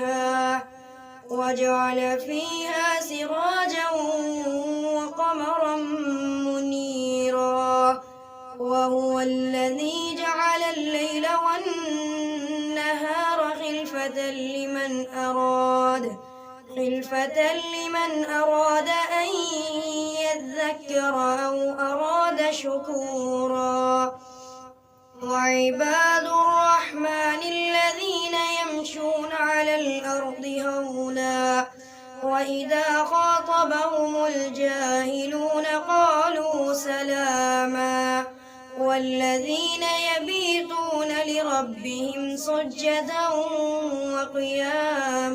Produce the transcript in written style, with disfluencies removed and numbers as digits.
فيها وجعل فيها سراجا وقمرا منيرا وهو الذي جعل الليل والنهار خلفة لمن أراد أن يذكر أو أراد شكورا وعباد الرحمن الذين يمشون على الأرض هونا وإذا خاطبهم الجاهلون قالوا سلاما والذين يبيتون لربهم سجدا وقياما